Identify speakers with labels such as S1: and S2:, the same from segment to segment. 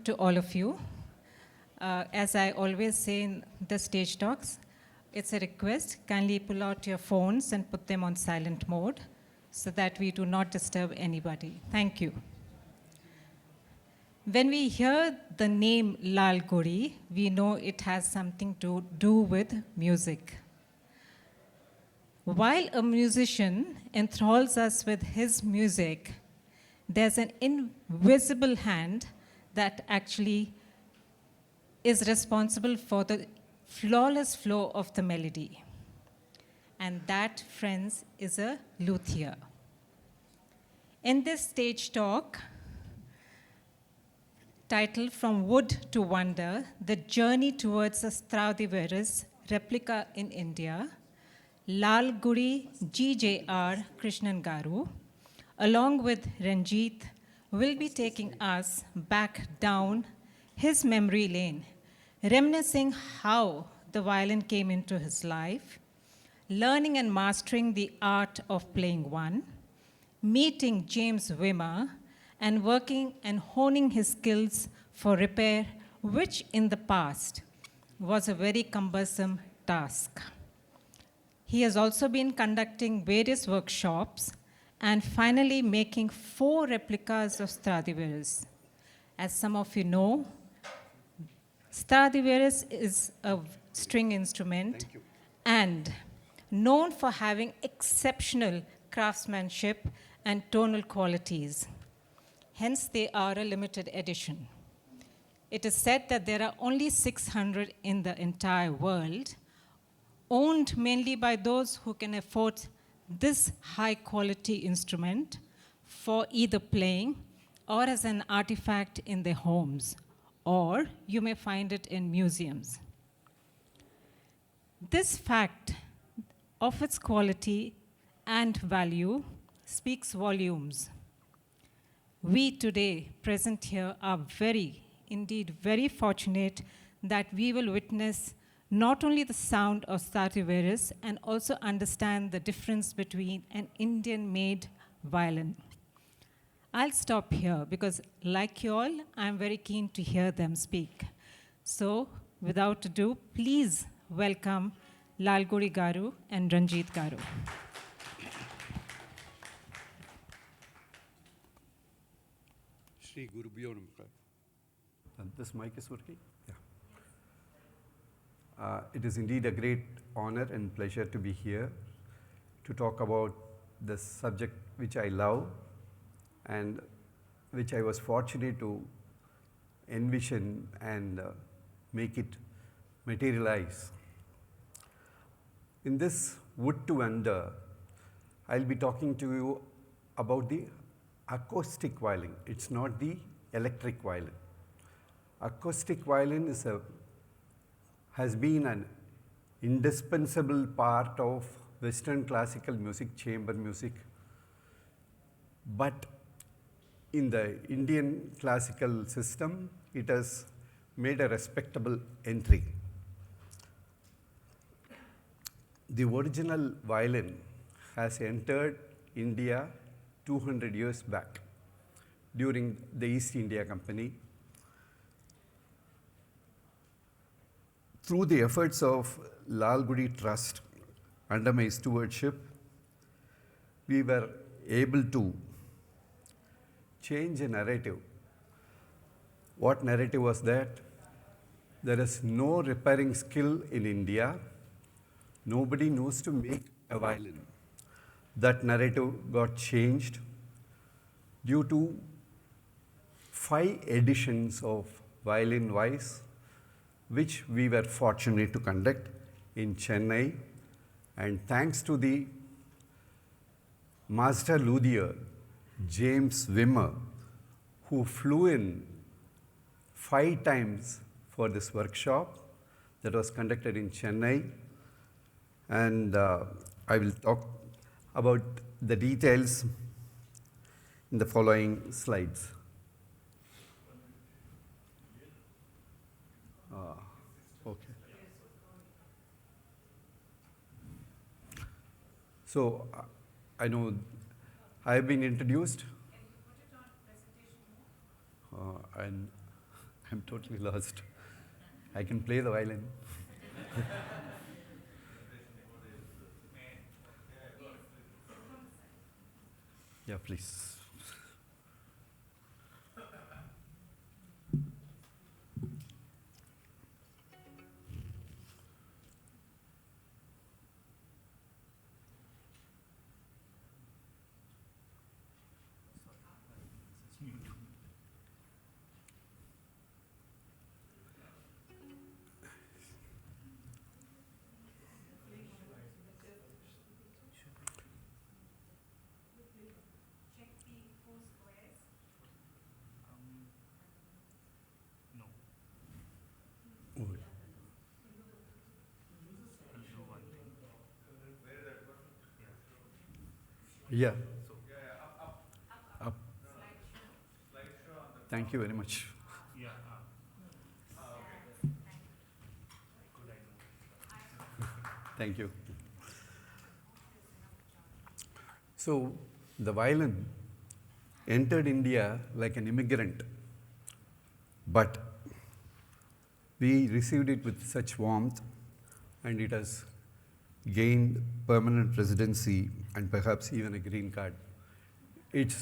S1: To all of you. As I always say in the stage talks, it's a request. Kindly pull out your phones and put them on silent mode so that we do not disturb anybody. Thank you. When we hear the name Lalgudi, we know it has something to do with music. While a musician enthralls us with his music, there's an invisible hand that actually is responsible for the flawless flow of the melody. And that, friends, is a luthier. In this stage talk, titled From Wood to Wonder, the journey towards a Stradivarius replica in India, Lalgudi GJR Krishnan Garu, along with Renjith, will be taking us back down his memory lane, reminiscing how the violin came into his life, learning and mastering the art of playing one, meeting James Wimmer, and working and honing his skills for repair, which in the past was a very cumbersome task. He has also been conducting various workshops and finally making 4 replicas of Stradivarius. As some of you know, Stradivarius is a string instrument and known for having exceptional craftsmanship and tonal qualities. Hence, they are a limited edition. It is said that there are only 600 in the entire world, owned mainly by those who can afford this high-quality instrument for either playing or as an artifact in their homes, or you may find it in museums. This fact of its quality and value speaks volumes. We today present here are indeed very fortunate that we will witness not only the sound of Stradivarius and also understand the difference between an Indian-made violin. I'll stop here because, like you all, I'm very keen to hear them speak. So, without ado, please welcome Lalgudi Garu and Renjith Garu.
S2: Shri Gurubhyo Namaha. This mic is working? Yeah. It is indeed a great honor and pleasure to be here to talk about the subject which I love and which I was fortunate to envision and make it materialize. In this Wood to Wonder, I'll be talking to you about the acoustic violin. It's not the electric violin. Acoustic violin has been an indispensable part of Western classical music, chamber music. But in the Indian classical system, it has made a respectable entry. The original violin has entered India 200 years back during the East India Company. Through the efforts of Lalgudi Trust under my stewardship, we were able to change a narrative. What narrative was that? There is no repairing skill in India. Nobody knows to make a violin. That narrative got changed due to 5 editions of Violin Wise, which we were fortunate to conduct in Chennai. And thanks to the master luthier, James Wimmer, who flew in 5 times for this workshop that was conducted in Chennai. And I will talk about the details in the following slides. Okay. So I know I have been introduced. And I'm totally lost. I can play the violin. Yeah, please. Yeah. Up. Thank you very much. Thank you. So the violin entered India like an immigrant, but we received it with such warmth, and it has gained permanent residency and perhaps even a green card. It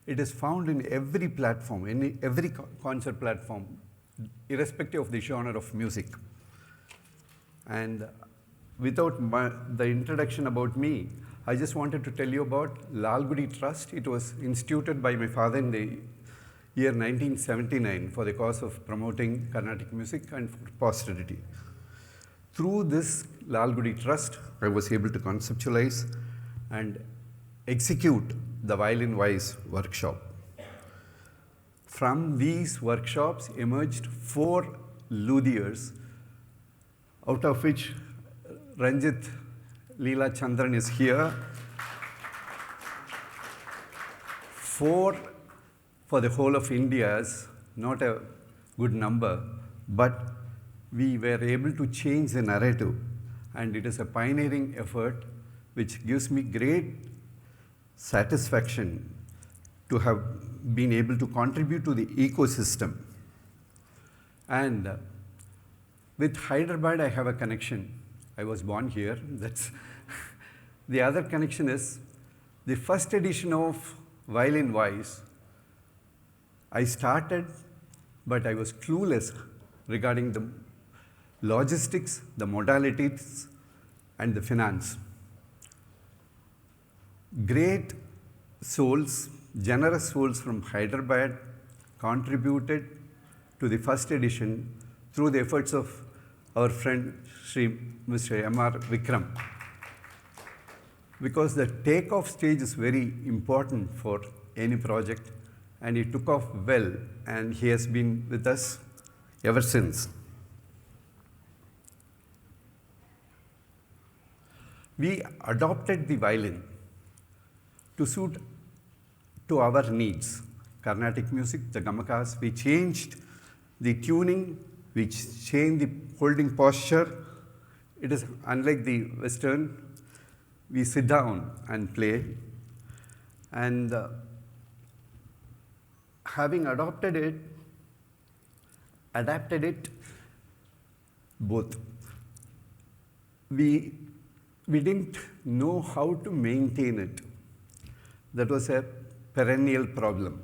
S2: is found in every platform, in every concert platform, irrespective of the genre of music. And without the introduction about me, I just wanted to tell you about Lalgudi Trust. It was instituted by my father in the year 1979 for the cause of promoting Carnatic music and for posterity. Through this Lalgudi Trust, I was able to conceptualize and execute the violin wise workshop. From these workshops emerged 4 luthiers, out of which Renjith, Leela, Chandran is here. 4 for the whole of India is not a good number, but we were able to change the narrative, and it is a pioneering effort which gives me great satisfaction to have been able to contribute to the ecosystem. And with Hyderabad, I have a connection. I was born here. That's the other connection is the first edition of Violin Wise. I started, but I was clueless regarding the logistics, the modalities, and the finance. Great souls, generous souls from Hyderabad contributed to the first edition through the efforts of our friend Mr. M.R. Vikram. Because the takeoff stage is very important for any project, and he took off well, and he has been with us ever since. We adopted the violin to suit to our needs. Carnatic music, the gamakas, we changed the tuning, we changed the holding posture. It is unlike the Western. We sit down and play. And having adapted it both. We didn't know how to maintain it. That was a perennial problem.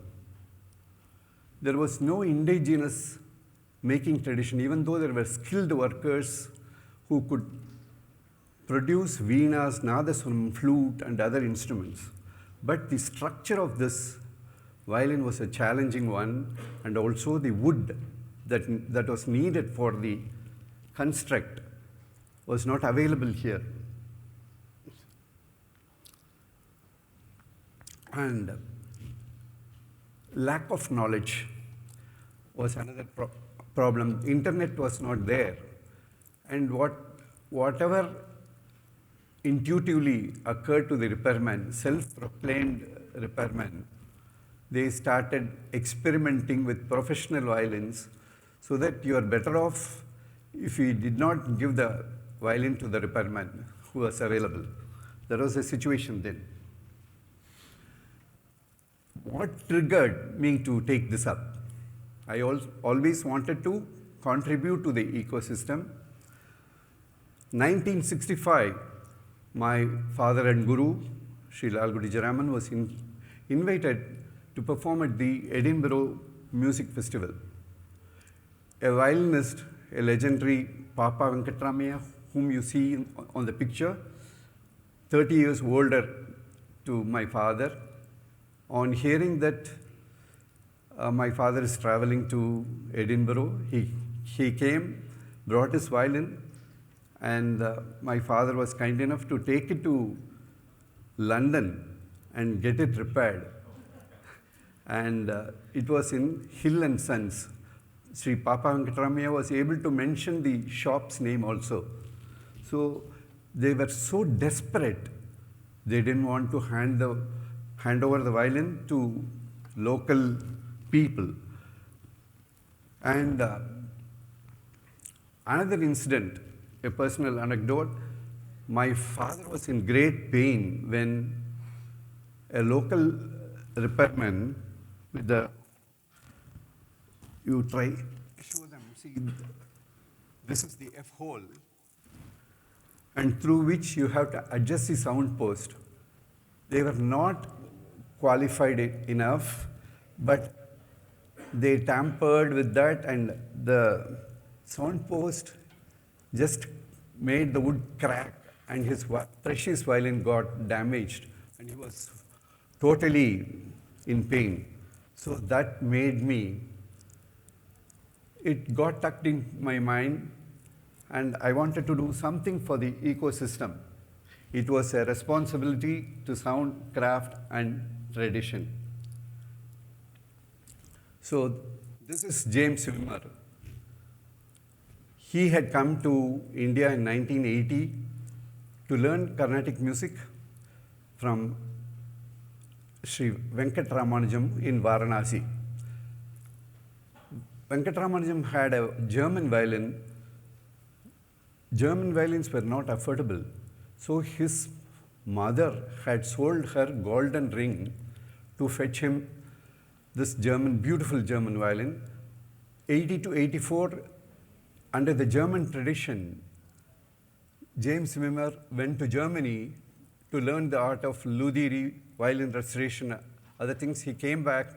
S2: There was no indigenous making tradition, even though there were skilled workers who could produce veenas, nadaswaram, flute, and other instruments. But the structure of this violin was a challenging one, and also the wood that was needed for the construct was not available here. And lack of knowledge was another problem. Internet was not there. And whatever intuitively occurred to the repairman, self-proclaimed repairman, they started experimenting with professional violins, so that you are better off if you did not give the violin to the repairman who was available. That was the situation then. What triggered me to take this up? I always wanted to contribute to the ecosystem. 1965, my father and guru, Sri Lalgudi Jaraman, was invited to perform at the Edinburgh Music Festival. A violinist, a legendary Papa Venkatramaya, whom you see on the picture, 30 years older to my father, on hearing that my father is traveling to Edinburgh, he came, brought his violin, and my father was kind enough to take it to London and get it repaired. And it was in Hill and Sons. Sri Papa Venkatramaya was able to mention the shop's name also. So they were so desperate, they didn't want to hand over the violin to local people. And another incident, a personal anecdote, my father was in great pain when a local repairman with the, you try, show them, see, this is the F hole, and through which you have to adjust the sound post. They were not qualified enough, but they tampered with that, and the sound post just made the wood crack, and his precious violin got damaged, and he was totally in pain. So that made me, it got tucked in my mind, and I wanted to do something for the ecosystem. It was a responsibility to sound, craft, and tradition. So this is James Wimmer. He had come to India in 1980 to learn Carnatic music from Sri Venkatramanujam in Varanasi. Venkatramanujam had a German violin. German violins were not affordable. So his mother had sold her golden ring to fetch him this beautiful German violin. 80 to 84, under the German tradition, James Wimmer went to Germany to learn the art of Ludiri, violin restoration, other things. He came back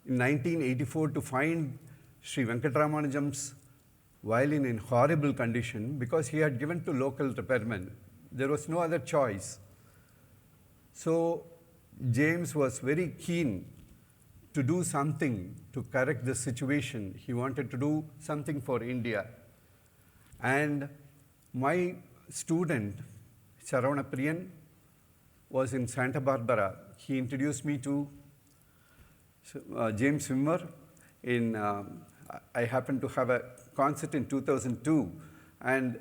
S2: in 1984 to find Sri Venkatramanujam's violin in horrible condition because he had given to local repairmen. There was no other choice. So James was very keen to do something to correct the situation. He wanted to do something for India. And my student, Saravana Priyan, was in Santa Barbara. He introduced me to James Wimmer. I happened to have a concert in 2002, and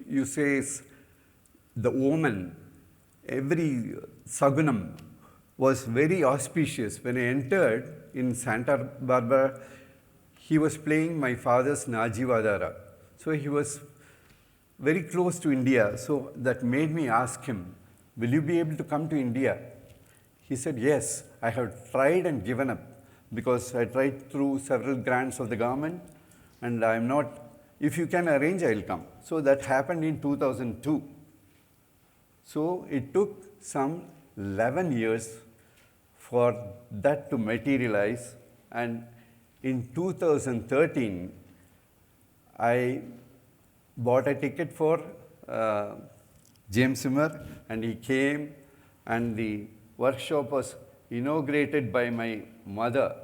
S2: you say, the omen, every sagunam was very auspicious. When I entered in Santa Barbara, he was playing my father's Najivadara. So he was very close to India. So that made me ask him, will you be able to come to India? He said, yes, I have tried and given up because I tried through several grants of the government and I'm not, if you can arrange, I'll come. So that happened in 2002. So it took some 11 years for that to materialize, and in 2013, I bought a ticket for James Wimmer, and he came, and the workshop was inaugurated by my mother.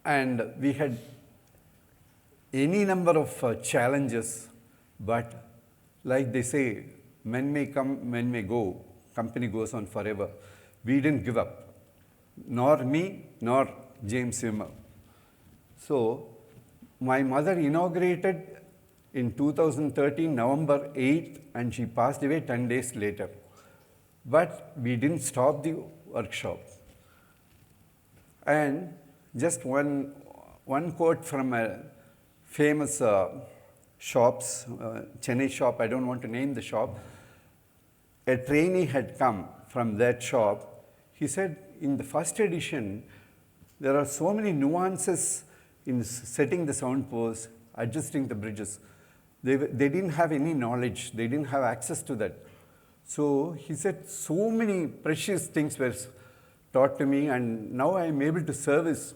S2: And we had any number of challenges, but like they say, men may come, men may go, company goes on forever. We didn't give up, nor me, nor James Wimmer. So my mother inaugurated in 2013, November 8th, and she passed away 10 days later. But we didn't stop the workshop. And just one quote from a famous Chennai shop, I don't want to name the shop. A trainee had come from that shop he said in the first edition, there are so many nuances in setting the sound pose, adjusting the bridges. They didn't have any knowledge. They didn't have access to that. So he said so many precious things were taught to me, and now I am able to service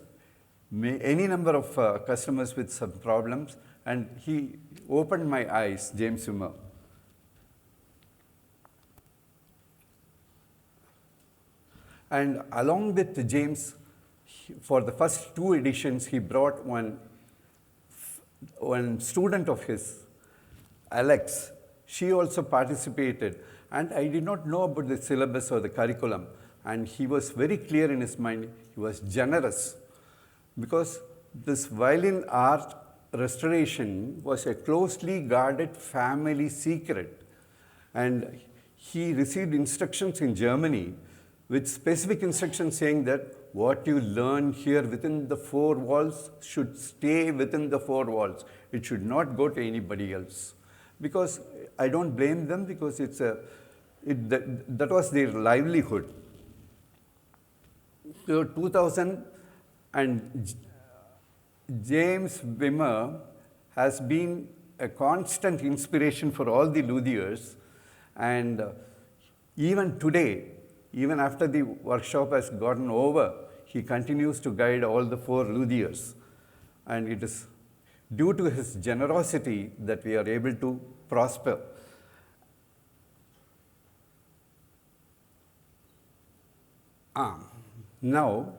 S2: any number of customers with some problems, and he opened my eyes, James Wimmer. And along with James, for the first 2 editions, he brought one student of his, Alex. She also participated, and I did not know about the syllabus or the curriculum, and he was very clear in his mind. He was generous, because this violin art restoration was a closely guarded family secret, and he received instructions in Germany with specific instructions saying that what you learn here within the 4 walls should stay within the 4 walls. It should not go to anybody else. Because I don't blame them, because that was their livelihood. So 2000, and James Wimmer has been a constant inspiration for all the luthiers, and even today, even after the workshop has gotten over, he continues to guide all the 4 luthiers. And it is due to his generosity that we are able to prosper. Now,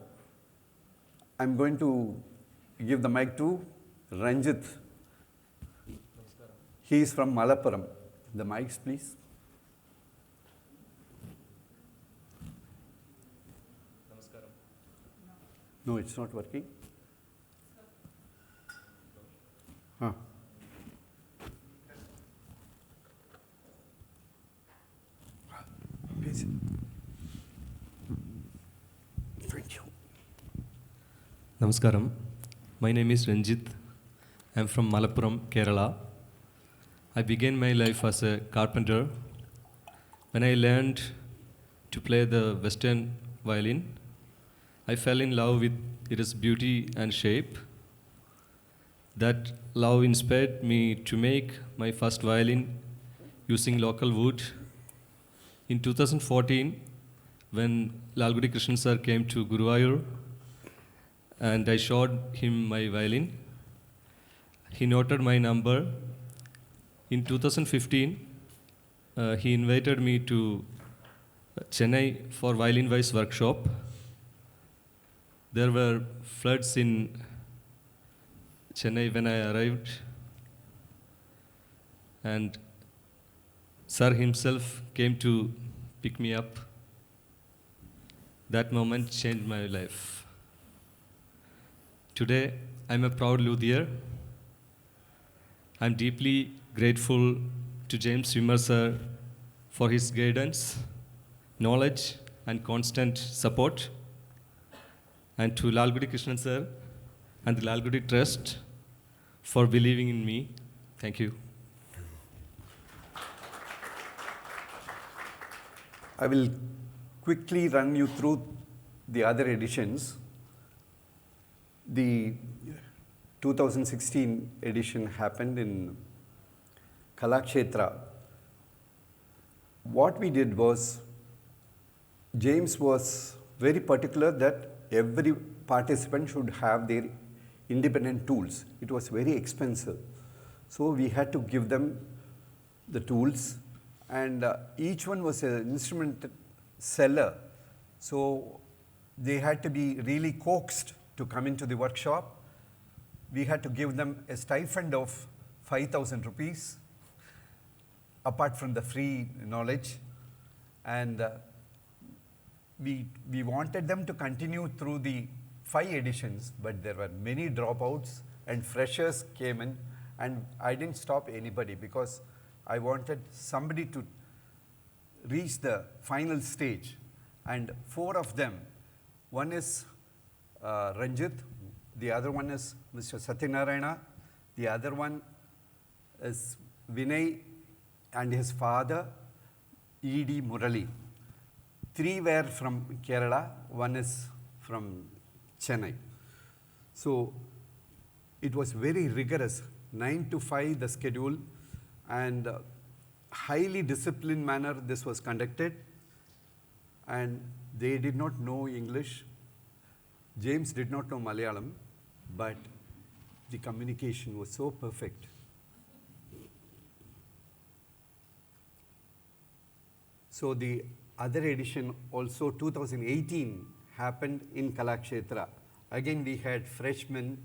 S2: I'm going to give the mic to Renjith. He is from Malappuram. The mics, please. No, it's not working. Huh. Thank you.
S3: Namaskaram. My name is Renjith. I am from Malappuram, Kerala. I began my life as a carpenter. When I learned to play the Western violin, I fell in love with its beauty and shape. That love inspired me to make my first violin using local wood. In 2014, when Lalgudi Krishnan sir came to Guruvayur, and I showed him my violin, he noted my number. In 2015, he invited me to Chennai for violin-wise workshop. There were floods in Chennai when I arrived, and sir himself came to pick me up. That moment changed my life. Today, I'm a proud luthier. I'm deeply grateful to James Wimmer sir for his guidance, knowledge, and constant support, and to Lalgudi Krishnan sir and the Lalgudi Trust for believing in me. Thank you.
S2: I will quickly run you through the other editions. The 2016 edition happened in Kalakshetra. What we did was, James was very particular that every participant should have their independent tools. It was very expensive. So we had to give them the tools, and each one was an instrument seller. So they had to be really coaxed to come into the workshop. We had to give them a stipend of 5,000 rupees, apart from the free knowledge. And we wanted them to continue through the 5 editions, but there were many dropouts and freshers came in, and I didn't stop anybody because I wanted somebody to reach the final stage. And 4 of them, one is Renjith, the other one is Mr. Satyanarayana, the other one is Vinay and his father, E.D. Murali. 3 were from Kerala, 1 is from Chennai. So it was very rigorous, 9 to 5 the schedule, and highly disciplined manner this was conducted, and they did not know English. James did not know Malayalam, but the communication was so perfect. So the other edition also 2018 happened in Kalakshetra. Again we had freshmen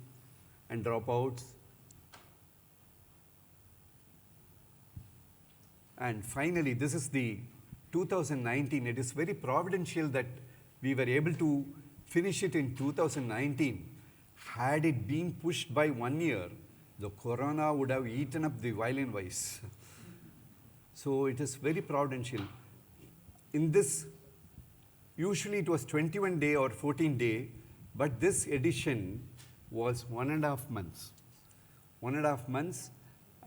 S2: and dropouts. And finally, this is the 2019. It is very providential that we were able to finish it in 2019. Had it been pushed by 1 year, the corona would have eaten up the violin wise. So it is very providential. In this, usually it was 21 day or 14 day, but this edition was 1.5 months. 1.5 months,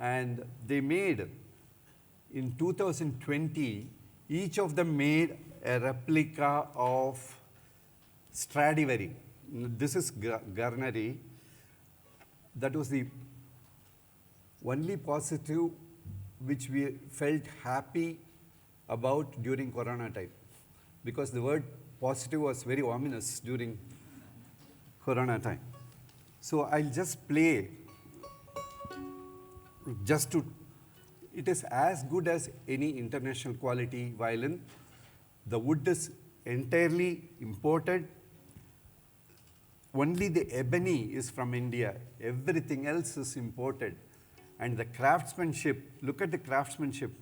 S2: and they made, in 2020, each of them made a replica of Stradivarius. This is Garneri. That was the only positive which we felt happy about during Corona time, because the word positive was very ominous during Corona time. So I'll just play, just to, it is as good as any international quality violin. The wood is entirely imported. Only the ebony is from India. Everything else is imported. And the craftsmanship, look at the craftsmanship.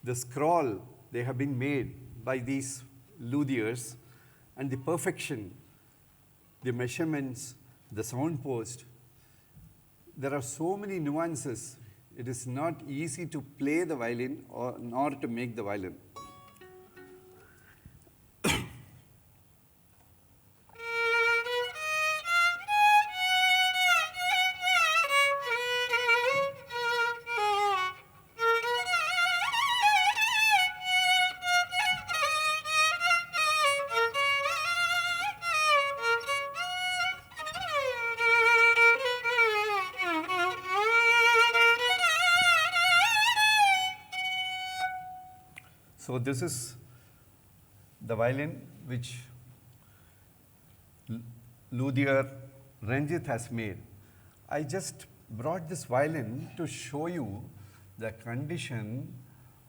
S2: The scroll, they have been made by these luthiers, and the perfection, the measurements, the sound post. There are so many nuances. It is not easy to play the violin or nor to make the violin. So this is the violin which luthier Renjith has made. I just brought this violin to show you the condition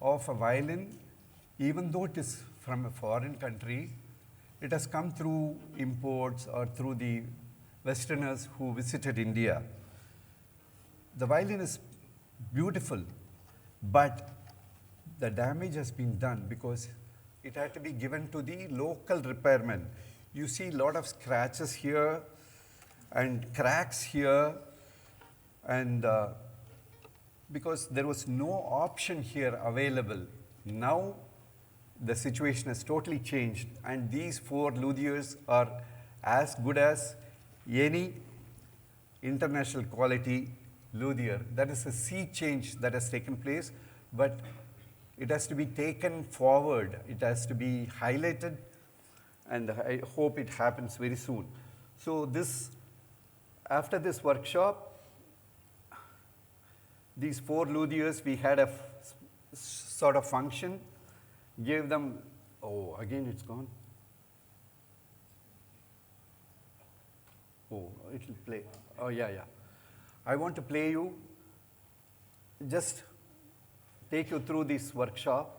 S2: of a violin, even though it is from a foreign country. It has come through imports or through the Westerners who visited India. The violin is beautiful, but the damage has been done because it had to be given to the local repairman. You see a lot of scratches here and cracks here, and because there was no option here available. Now the situation has totally changed, and these 4 luthiers are as good as any international quality luthier. That is a sea change that has taken place, but it has to be taken forward. It has to be highlighted, and I hope it happens very soon. So this, after this workshop, these 4 luthiers, we had a sort of function, gave them, oh, again it's gone. Oh, it will play. Oh, yeah. I want to play you, just take you through this workshop.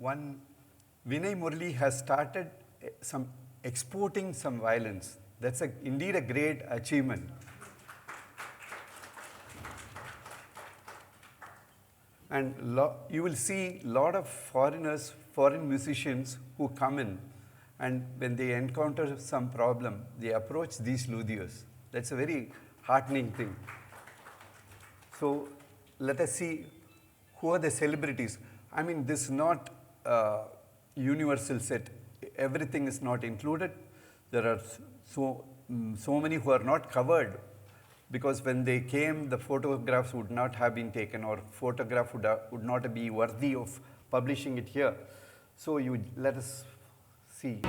S2: one Vinay Murli has started exporting some violins. That's indeed a great achievement. And you will see a lot of foreign musicians who come in, and when they encounter some problem, they approach these luthiers. That's a very heartening thing. So let us see who are the celebrities. I mean, this is not a universal set. Everything is not included. There are so many who are not covered, because when they came, the photographs would not have been taken, or photograph would not be worthy of publishing it here. So let us see.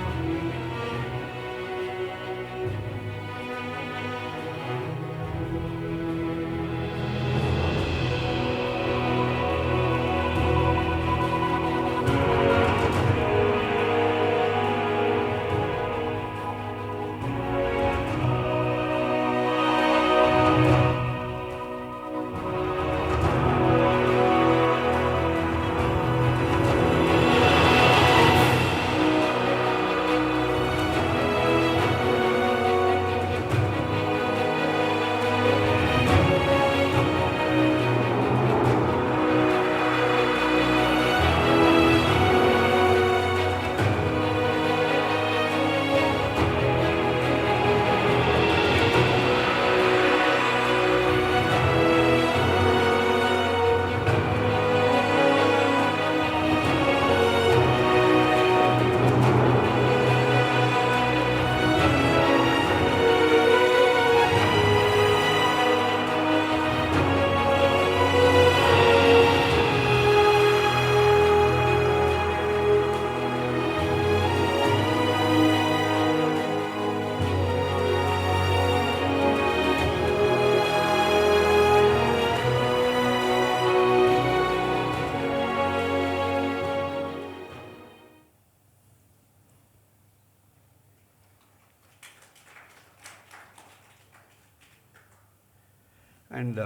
S2: And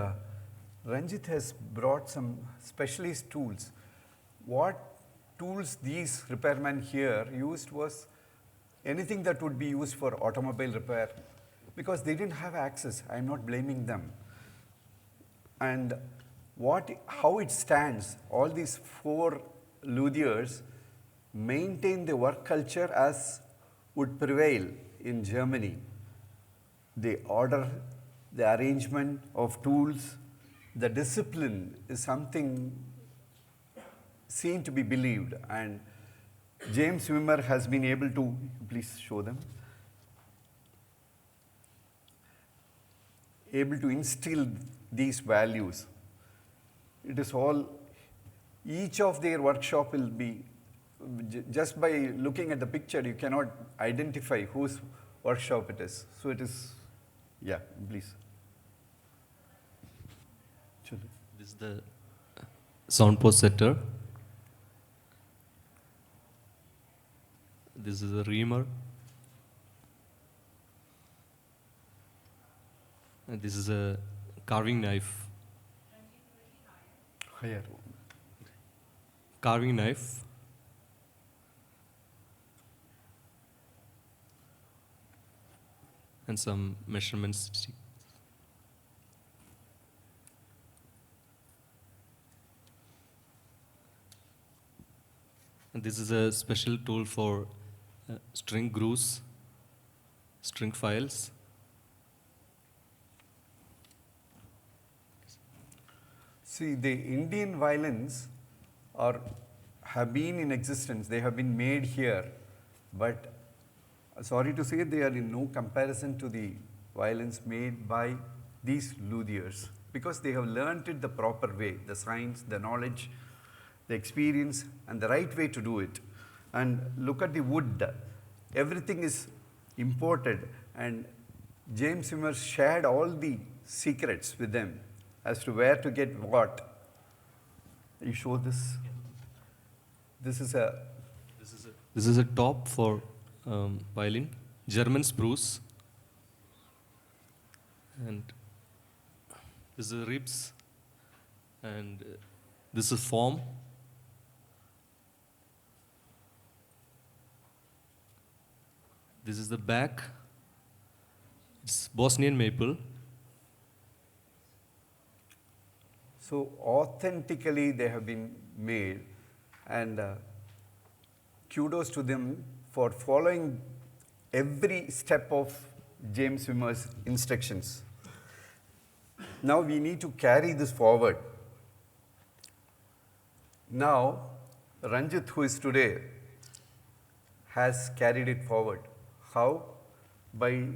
S2: Renjith has brought some specialist tools. What tools these repairmen here used was anything that would be used for automobile repair, because they didn't have access. I'm not blaming them. And how it stands, all these 4 luthiers maintain the work culture as would prevail in Germany. The order, the arrangement of tools, the discipline is something seen to be believed. And James Wimmer has been able to, please show them, able to instill these values. It is all, each of their workshop will be, just by looking at the picture, you cannot identify whose workshop it is. So it is, yeah, please.
S3: This is the sound post setter. This is a reamer. And this is a carving knife.
S2: Higher.
S3: Carving knife. And some measurements. And this is a special tool for string grooves, string files.
S2: See, the Indian violins have been in existence. They have been made here, but sorry to say, they are in no comparison to the violins made by these luthiers, because they have learnt it the proper way, the science, the knowledge, the experience, and the right way to do it. And look at the wood. Everything is imported, and James Wimmer shared all the secrets with them as to where to get what. You show this? This is
S3: a top for violin, German spruce, and this is ribs, and this is form. This is the back. It's Bosnian maple.
S2: So authentically they have been made, and kudos to them for following every step of James Wimmer's instructions. Now we need to carry this forward. Now Renjith, who is today, has carried it forward. How? By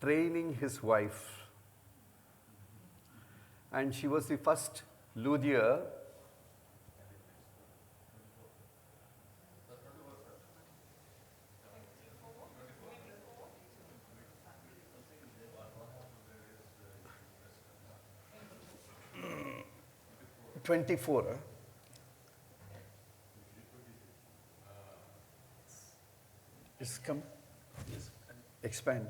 S2: training his wife. And she was the first luthier '24. Just come. Expand.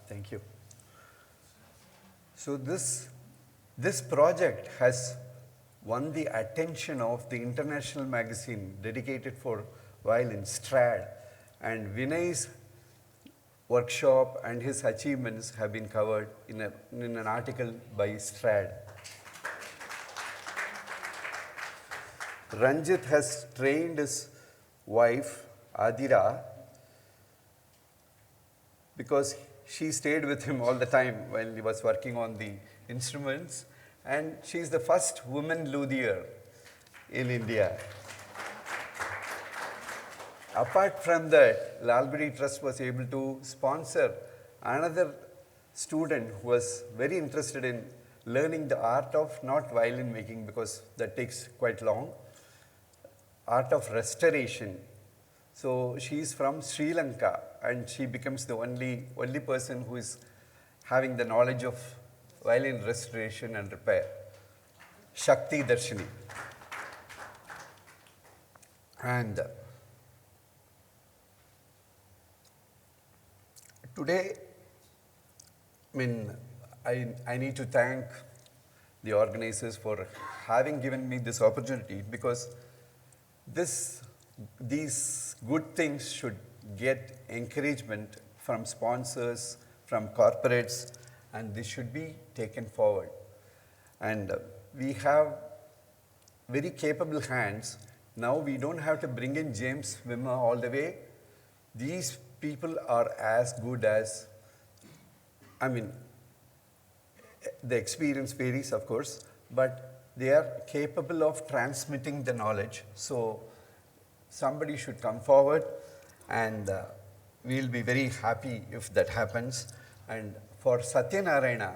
S2: Thank you. So this project has won the attention of the international magazine dedicated for violin, Strad, and Vinay's workshop and his achievements have been covered in an article by Strad. Renjith has trained his wife, Adira, because she stayed with him all the time while he was working on the instruments, and she is the first woman luthier in India. Apart from that, Lalgudi Trust was able to sponsor another student who was very interested in learning the art of not violin making, because that takes quite long, art of restoration. So she is from Sri Lanka, and she becomes the only person who is having the knowledge of violin restoration and repair. Shakti Darshini. And today, I need to thank the organizers for having given me this opportunity, because these good things should get encouragement from sponsors, from corporates, and this should be taken forward. And we have very capable hands. Now we don't have to bring in James Wimmer all the way. These people are as good as, the experience varies, of course, but they are capable of transmitting the knowledge. So somebody should come forward, and we'll be very happy if that happens. And for Satyanarayana,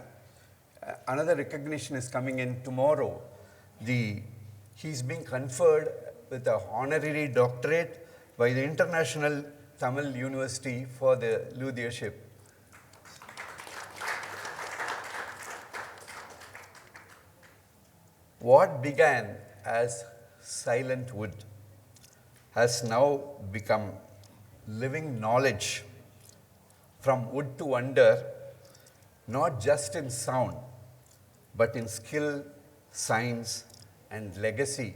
S2: another recognition is coming in tomorrow. He's being conferred with an honorary doctorate by the International Tamil University for the luthiership. What began as silent wood has now become living knowledge, from wood to wonder, not just in sound, but in skill, science, and legacy.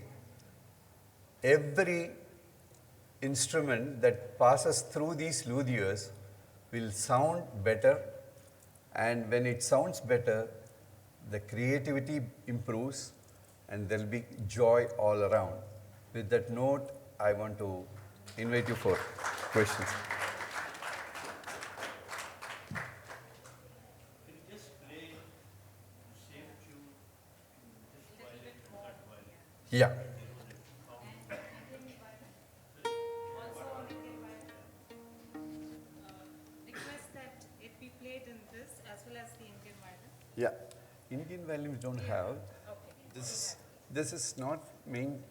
S2: Every instrument that passes through these luthiers will sound better, and when it sounds better, the creativity improves, and there will be joy all around. With that note, I want to invite you for questions. Yeah.
S1: Request that it be played in this as well as the Indian violin.
S2: Yeah. Indian violins don't have.
S1: Okay.
S2: This is not main,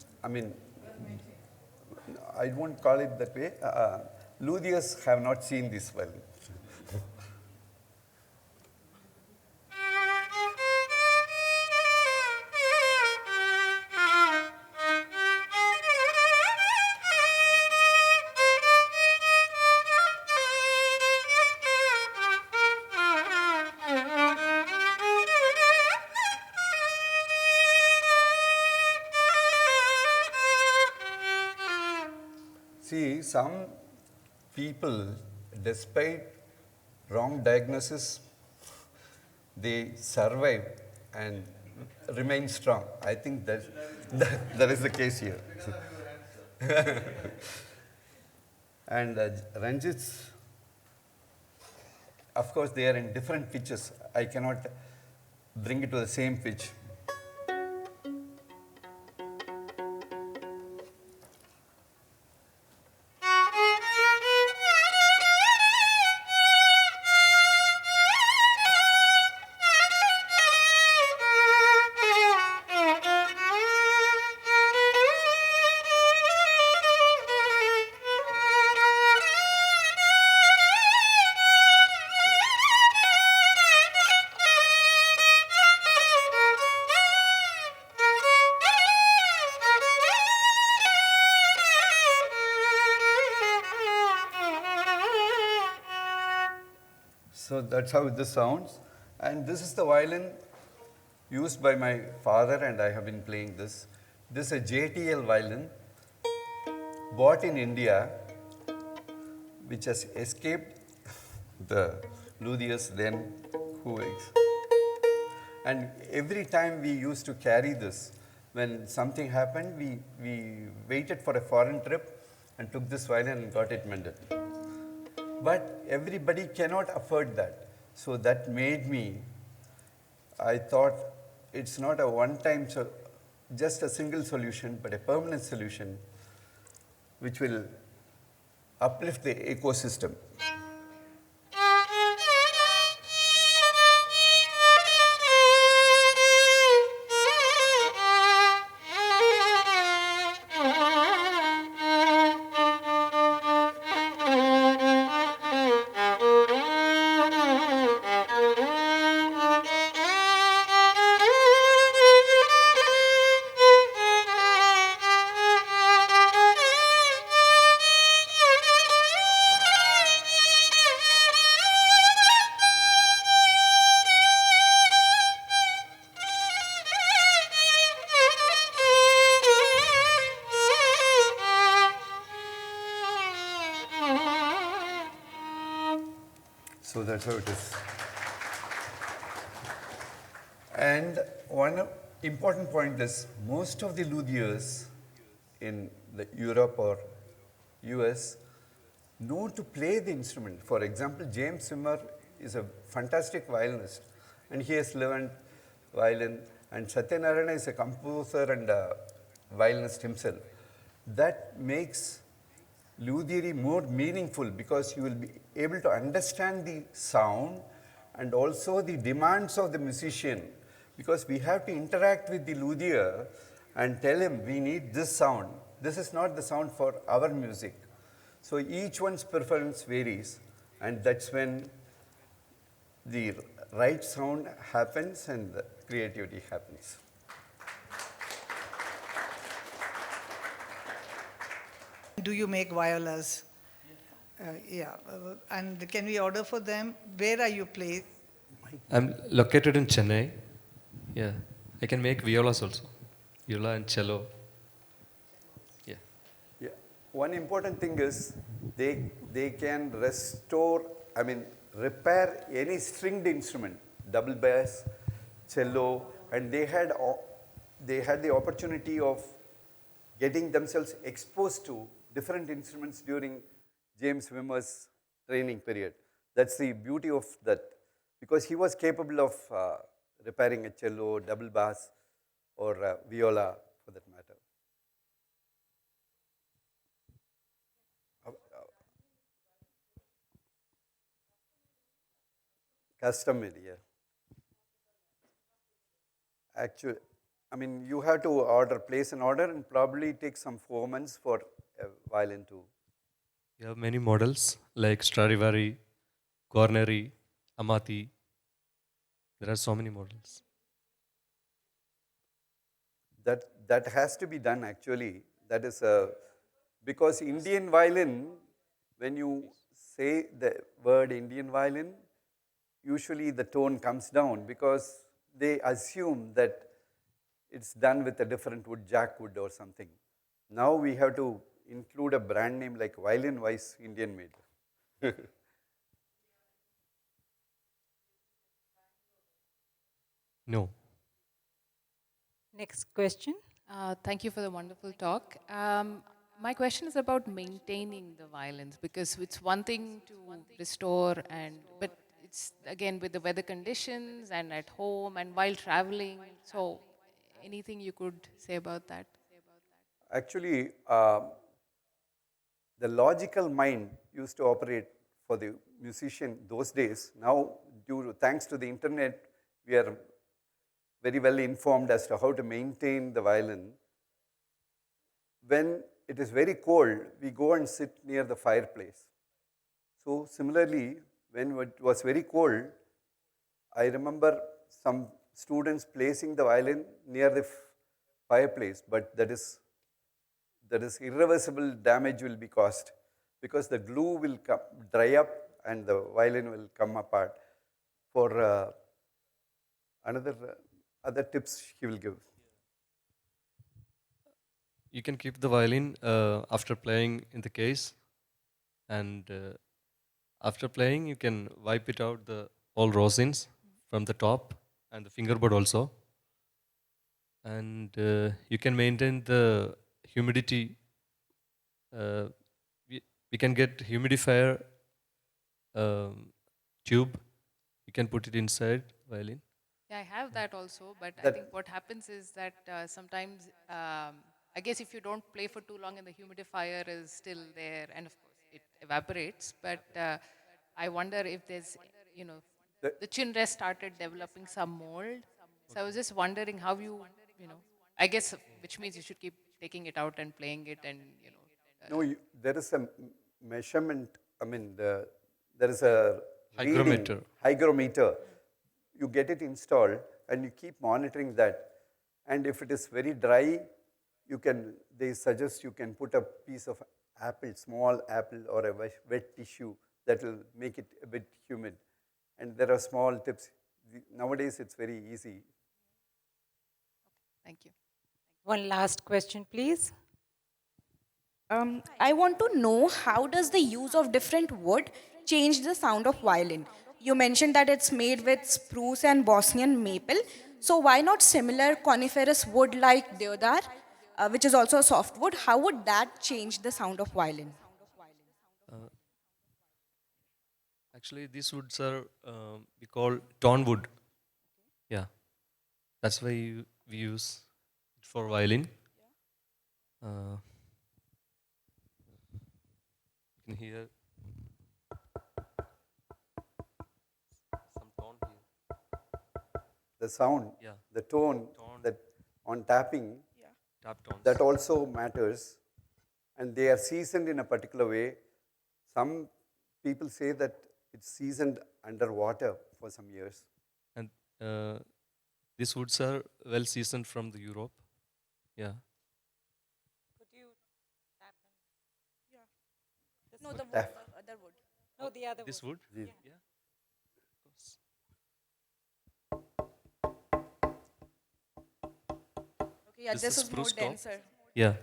S2: I won't call it that way. Luthiers have not seen this violin. See, some people, despite wrong diagnosis, they survive and remain strong. I think that is the case here. And Renjith's, of course, they are in different pitches. I cannot bring it to the same pitch. So that's how this sounds. And this is the violin used by my father, and I have been playing this. This is a JTL violin bought in India, which has escaped the luthiers then who and every time we used to carry this, when something happened, we waited for a foreign trip and took this violin and got it mended. But everybody cannot afford that. So that made me, I thought it's not a one-time, just a single solution, but a permanent solution which will uplift the ecosystem. So that's how it is. And one important point is most of the luthiers in Europe or US know to play the instrument. For example, James Wimmer is a fantastic violinist and he has learned violin, and Satyanarayana is a composer and a violinist himself. That makes luthiery more meaningful because you will be able to understand the sound and also the demands of the musician, because we have to interact with the luthier and tell him we need this sound. This is not the sound for our music. So each one's preference varies, and that's when the right sound happens and the creativity happens.
S4: Do you make violas? Yeah. And can we order for them? Where are you placed?
S3: I'm located in Chennai. Yeah. I can make violas also. Viola and cello. Yeah.
S2: Yeah. One important thing is they can repair any stringed instrument, double bass, cello, and they had the opportunity of getting themselves exposed to different instruments during James Wimmer's training period. That's the beauty of that, because he was capable of repairing a cello, double bass, or viola for that matter. Custom made, yeah. Actually, you have to place an order, and probably take some 4 months for a violin to.
S3: You have many models like Stradivarius, Corneri, Amati. There are so many models.
S2: That has to be done actually. That is because Indian violin, when you say the word Indian violin, usually the tone comes down because they assume that it's done with a different wood, jackwood or something. Now we have to include a brand name like Violin Wise Indian made.
S3: No.
S1: Next question.
S5: Thank you for the wonderful talk. My question is about maintaining the violins, because it's one thing to restore, but it's again with the weather conditions and at home and while traveling. So, anything you could say about that?
S2: Actually, the logical mind used to operate for the musician those days. Now, thanks to the internet, we are very well informed as to how to maintain the violin. When it is very cold, we go and sit near the fireplace. So similarly, when it was very cold, I remember some students placing the violin near the fireplace, but that is irreversible damage will be caused because the glue will dry up and the violin will come apart. For other tips he will give.
S3: You can keep the violin after playing in the case, and after playing you can wipe it out the all rosins from the top and the fingerboard also, and you can maintain the humidity. We can get humidifier tube. You can put it inside violin.
S5: Yeah, I have that also, but I
S2: That-
S5: think what happens is that sometimes, I guess if you don't play for too long and the humidifier is still there, and of course it evaporates, but I wonder if there's, the chin rest started developing some mold. So I was just wondering how I guess, which means you should keep taking it out and playing it and,
S2: No, there is a measurement. I mean, there is a
S3: Hygrometer.
S2: Hygrometer. You get it installed and you keep monitoring that. And if it is very dry, they suggest you can put a piece of apple, small apple or a wet tissue that will make it a bit humid. And there are small tips. Nowadays, it's very easy.
S5: thank you.
S1: One last question, please.
S6: I want to know, how does the use of different wood change the sound of violin? You mentioned that it's made with spruce and Bosnian maple. So why not similar coniferous wood like deodar, which is also a softwood? How would that change the sound of violin?
S3: Actually, these woods are we call tone wood. Yeah, that's why we use it for violin. You can hear some tone here.
S2: The sound,
S3: Yeah.
S2: the tone,
S3: Tone.
S2: that on tapping,
S3: Tap tones.
S2: that also matters. And they are seasoned in a particular way. Some people say that it's seasoned underwater for some years.
S3: And these woods are well seasoned from the Europe. Yeah.
S1: Could you tap
S6: No, the
S2: Tap.
S6: other wood.
S1: No, the other
S3: This
S1: wood.
S3: wood?
S2: Yeah.
S3: Yeah. Of course.
S6: Okay, yeah,
S3: This
S6: this
S3: is
S6: is more
S3: spruce top.
S6: denser.
S3: Yeah.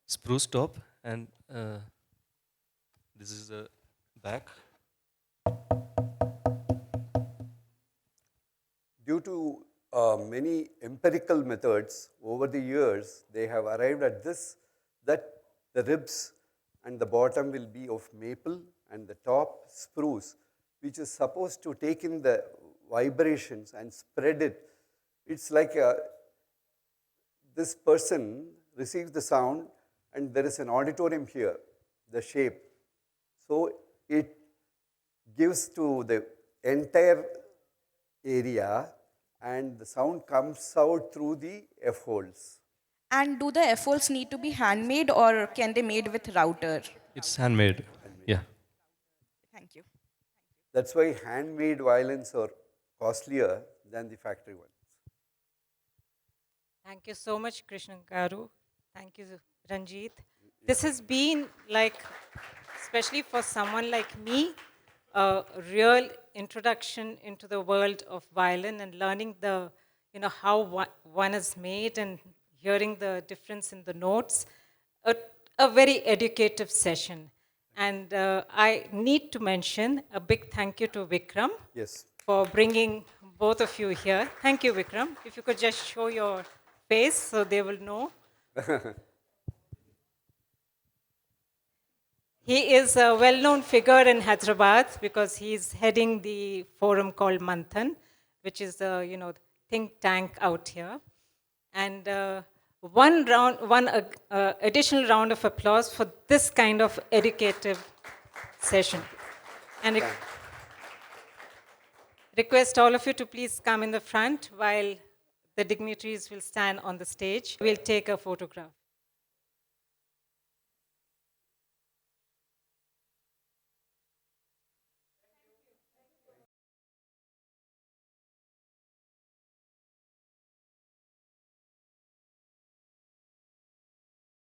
S3: Spruce top, and this is the back.
S2: Due to many empirical methods over the years, they have arrived at this, that the ribs and the bottom will be of maple and the top spruce, which is supposed to take in the vibrations and spread it. It's like this person receives the sound and there is an auditorium here, the shape. So it gives to the entire area and the sound comes out through the F holes.
S6: And do the F holes need to be handmade or can they made with router?
S3: It's handmade. Yeah.
S6: Thank you.
S2: That's why handmade violins are costlier than the factory ones.
S1: Thank you so much, Krishnan Garu. Thank you, Renjith. This has been like, especially for someone like me, a real introduction into the world of violin and learning the, how one is made and hearing the difference in the notes. a very educative session. And I need to mention a big thank you to Vikram
S2: Yes.
S1: for bringing both of you here. Thank you, Vikram. If you could just show your face so they will know. He is a well-known figure in Hyderabad because he's heading the forum called Manthan, which is the think tank out here. And one additional round of applause for this kind of educative session. And request all of you to please come in the front while the dignitaries will stand on the stage. We'll take a photograph.